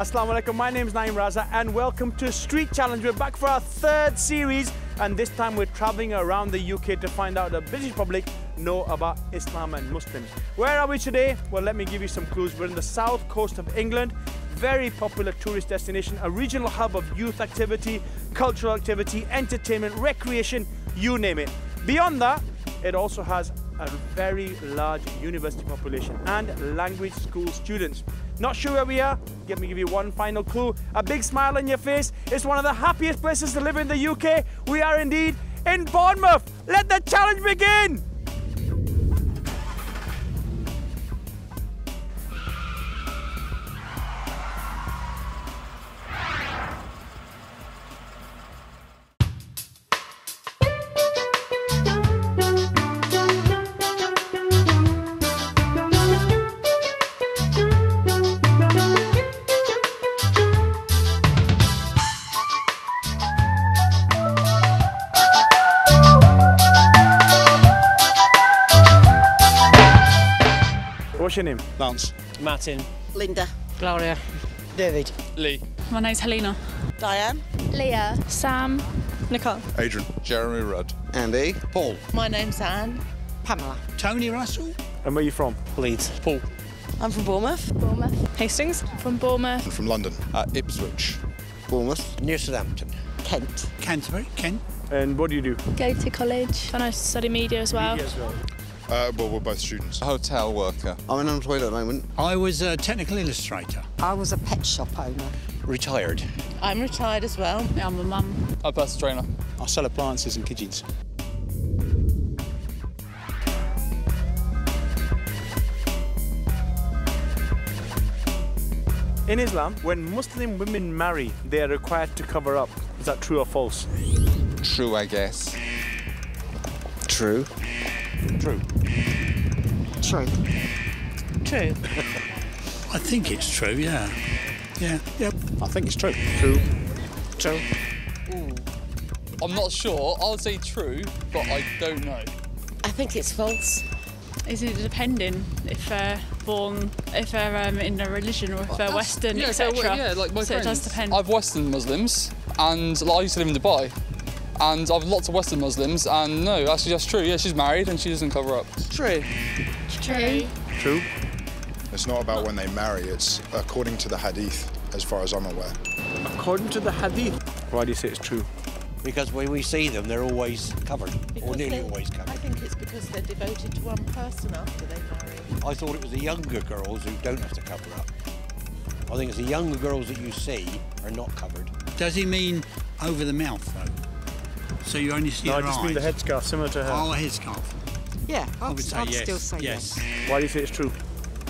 Assalamu alaikum, my name is Naeem Raza and welcome to Street Challenge. We're back for our third series and this time we're travelling around the UK to find out the British public know about Islam and Muslims. Where are we today? Well, let me give you some clues. We're in the south coast of England, very popular tourist destination, a regional hub of youth activity, cultural activity, entertainment, recreation, you name it. Beyond that, it also has a very large university population and language school students. Not sure where we are? Let me give you one final clue. A big smile on your face. It's one of the happiest places to live in the UK. We are indeed in Bournemouth. Let the challenge begin! What's your name? Lance. Martin. Linda. Gloria. David. Lee. My name's Helena. Diane. Leah. Sam. Nicole. Adrian. Jeremy Rudd. Andy. Paul. My name's Anne. Pamela. Tony Russell. And where are you from? Leeds. Paul. I'm from Bournemouth. Bournemouth. Hastings. From Bournemouth. And from London. Ipswich. Bournemouth. Near Southampton. Kent. Canterbury. Kent. And what do you do? Go to college. And I study media as well. Media as well. Well, we're both students. A hotel worker. I'm unemployed at the moment. I was a technical illustrator. I was a pet shop owner. Retired. I'm retired as well. I'm a mum. A personal trainer. I sell appliances and kitchens. In Islam, when Muslim women marry, they are required to cover up. Is that true or false? True, I guess. True. True. True. True. I think it's true, yeah. Yeah, yep. I think it's true. True. True. I'm not sure. I'll say true, but I don't know. I think it's false. Is it depending if they're in a religion or if they're Western, yeah, etc. So, yeah, like my so it friends. does depend. I've Western Muslims, and like, I used to live in Dubai, and I've lots of Western Muslims, and no, actually that's true. Yeah, she's married and she doesn't cover up. True. True. True. It's not about when they marry, it's according to the hadith, as far as I'm aware. According to the hadith. Why do you say it's true? Because when we see them, they're always covered, or nearly always I covered. think it's because they're devoted to one person after they marry. I thought it was the younger girls who don't have to cover up. I think it's the younger girls that you see are not covered. Does he mean over the mouth, though? So you only see No, I their just eyes? mean the headscarf, similar to her. Oh, a headscarf. Yeah, I would say yes. still say yes. Why do you say it's true?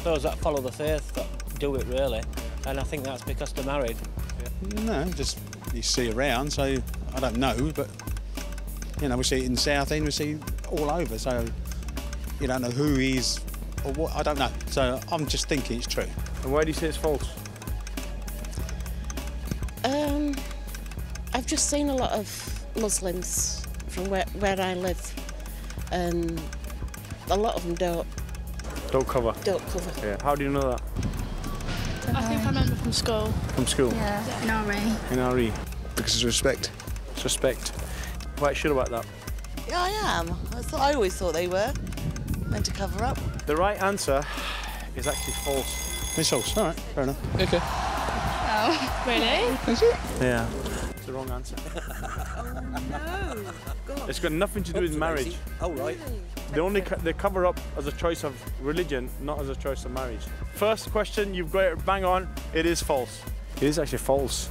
Those that follow the faith that do it really, and I think that's because they're married. No, just you see around, so I don't know, but you know, we see it in South End, we see all over, so you don't know who is or what, I don't know. So I'm just thinking it's true. And why do you say it's false? I've just seen a lot of Muslims from where I live, and a lot of them Don't cover. don't cover. Yeah. How do you know that? I think I remember from school. From school? Yeah, in RE. In RE. Because of respect. It's respect. Quite sure about that. Yeah, I am. I always thought they were meant to cover up. The right answer is actually false. It's false, all right, fair enough. Okay. Oh, really? Is it? Yeah. It's the wrong answer. No. God. It's got nothing to do with marriage. Oh, right. They cover up as a choice of religion, not as a choice of marriage. First question, you've got it bang on. It is false. It is actually false.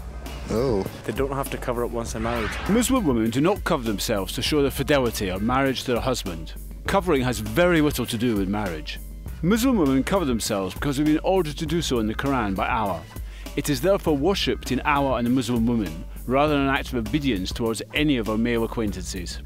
Oh. They don't have to cover up once they're married. Muslim women do not cover themselves to show their fidelity or marriage to their husband. Covering has very little to do with marriage. Muslim women cover themselves because they've been ordered to do so in the Quran by Allah. It is therefore worshipped in Allah and the Muslim woman, rather than an act of obedience towards any of our male acquaintances.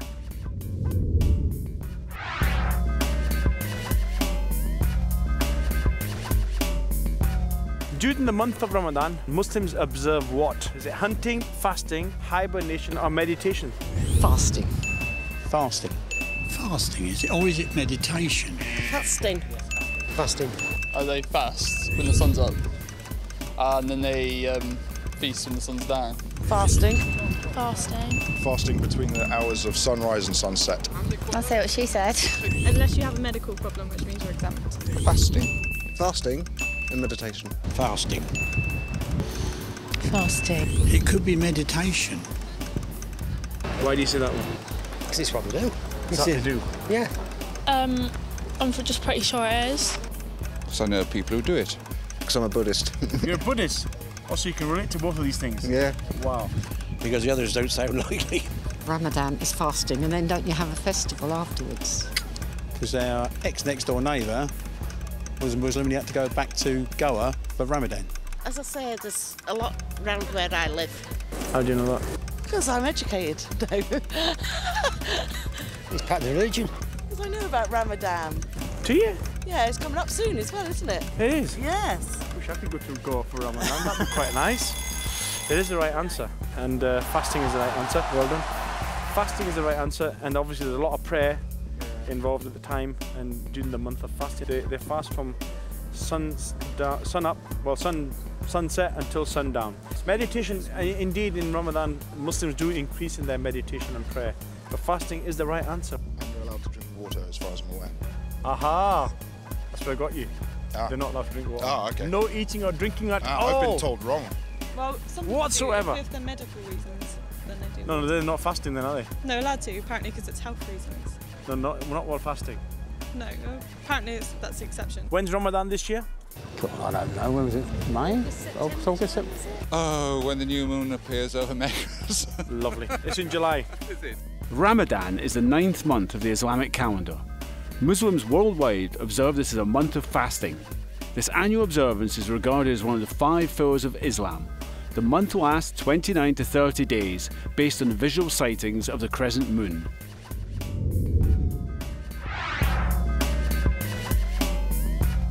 During the month of Ramadan, Muslims observe what? Is it hunting, fasting, hibernation or meditation? Fasting. Fasting. Fasting, is it? Or is it meditation? Fasting. Fasting. They fast when the sun's up. and then they feast when the sun's down. Fasting. Fasting. Fasting between the hours of sunrise and sunset. I'll say what she said. Unless you have a medical problem, which means you're exempt. Fasting. Fasting and meditation. Fasting. Fasting. It could be meditation. Why do you say that one? Because it's what we do. It's what they do? Yeah. I'm just pretty sure it is. So I know people who do it. Because I'm a Buddhist. You're a Buddhist? Also, you can relate to both of these things? Yeah. Wow. Because the others don't sound likely. Ramadan is fasting, and then don't you have a festival afterwards? Because our ex-next door neighbour was a Muslim and he had to go back to Goa for Ramadan. As I say, there's a lot round where I live. How do you know that? Because I'm educated. No. It's part of the religion. Because I know about Ramadan. Do you? Yeah, it's coming up soon as well, isn't it? It is? Yes. Wish I could go to Goa for Ramadan. That'd be quite nice. It is the right answer, and fasting is the right answer. Well done. Fasting is the right answer, and obviously there's a lot of prayer involved at the time and during the month of fasting. They fast from sunset until sundown. Meditation, indeed, in Ramadan, Muslims do increase in their meditation and prayer, but fasting is the right answer. And you're allowed to drink water, as far as I'm aware. Aha! That's where I got you. Ah. They're not allowed to drink water. Ah, okay. No eating or drinking at all. I've been told wrong. Well, some people Whatsoever. do, if they're medical reasons, then they do. No, they're not fasting then, are they? No, allowed to, apparently, because it's health reasons. No, not while fasting. No, apparently that's the exception. When's Ramadan this year? I don't know, when was it? May? August? Oh, when the new moon appears over Meccas. Lovely. It's in July. Is it? Ramadan is the 9th month of the Islamic calendar. Muslims worldwide observe this as a month of fasting. This annual observance is regarded as one of the 5 pillars of Islam. The month lasts 29 to 30 days, based on visual sightings of the crescent moon.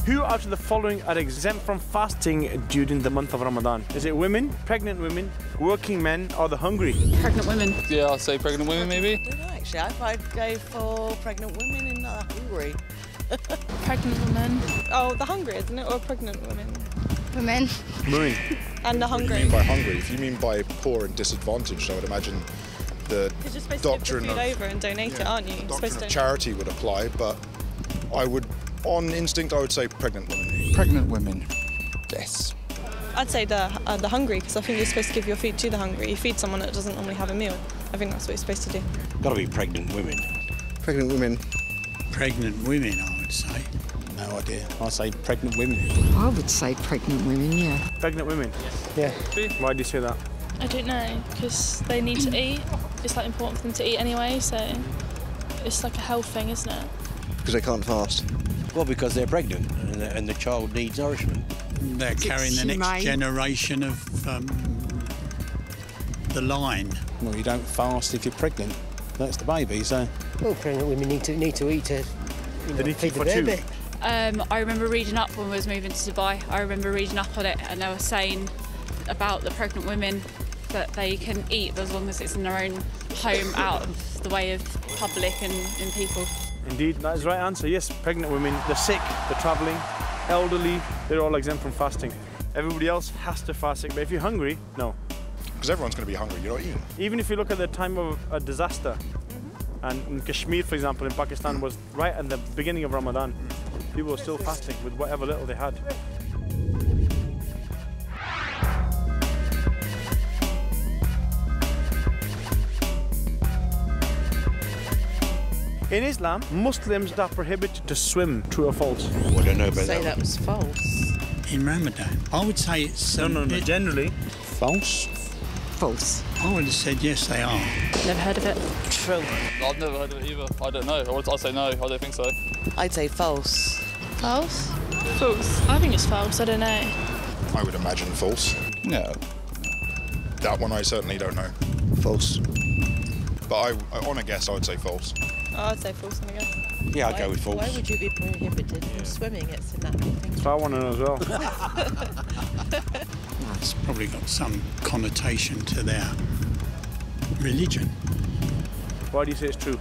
Who out of the following are exempt from fasting during the month of Ramadan? Is it women, pregnant women, working men, or the hungry? Pregnant women. Yeah, I'd say pregnant women maybe. I don't know, actually. I'd go for pregnant women and not hungry. Pregnant women. Oh, the hungry, isn't it? Or pregnant women? Women. Women. And the What do you hungry. mean by hungry? If you mean by poor and disadvantaged, I would imagine the Because you're supposed doctrine to give the of food over and donate it, aren't you? You're doctrine supposed of to. charity would apply, but I would, on instinct, I would say pregnant women. Pregnant women. Yes. I'd say the hungry, because I think you're supposed to give your food to the hungry. You feed someone that doesn't normally have a meal. I think that's what you're supposed to do. Got to be pregnant women. Pregnant women. Pregnant women, I would say. No idea. I'd say pregnant women. I would say pregnant women, yeah. Pregnant women? Yeah. Why do you say that? I don't know, because they need to eat. It's like important for them to eat anyway, so it's like a health thing, isn't it? Because they can't fast. Well, because they're pregnant and the child needs nourishment. They're carrying the next generation of the line. Well, you don't fast if you're pregnant. That's the baby, so... Well, pregnant women need to eat to They need to eat for two. I remember reading up when we was moving to Dubai. I remember reading up on it, and they were saying about the pregnant women that they can eat as long as it's in their own home, out of the way of public and people. Indeed, that is the right answer. Yes, pregnant women, the sick, the travelling, elderly, they're all exempt from fasting. Everybody else has to fast, but if you're hungry, no. Because everyone's going to be hungry, you're not eating. Even if you look at the time of a disaster, and in Kashmir, for example, in Pakistan, was right at the beginning of Ramadan. People were still fasting with whatever little they had. In Islam, Muslims are prohibited to swim. True or false? Well, I don't know about Say that. that was false. In Ramadan, I would say it's... No, generally. False? False. I would have said yes, they are. Never heard of it. True. I've never heard of it either. I don't know. I'd say no. I don't think so. I'd say false. False? False. I think it's false. I don't know. I would imagine false. No. That one I certainly don't know. False. But on a guess, I would say false. Oh, I'd say false, I guess. Yeah, I'd go with false. Why would you be prohibited from swimming? It's a natural thing. So I want to know as well. It's probably got some connotation to their religion. Why do you say it's true?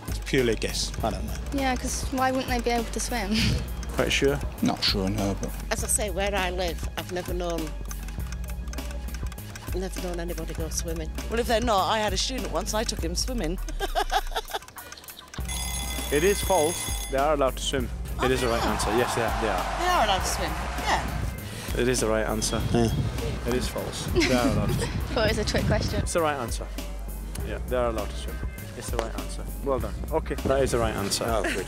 It's purely a guess. I don't know. Yeah, because why wouldn't they be able to swim? Quite sure? Not sure, no, but... As I say, where I live, I've never known anybody go swimming. Well, if they're not, I had a student once, I took him swimming. It is false. They are allowed to swim. It is the right answer. Yes, they are. They are allowed to swim, yeah. It is the right answer. Yeah. It is false. They are allowed to swim. Thought it was a trick question. It's the right answer. Yeah, they are allowed to swim. It's the right answer. Well done. Okay, that is the right answer. Oh, good.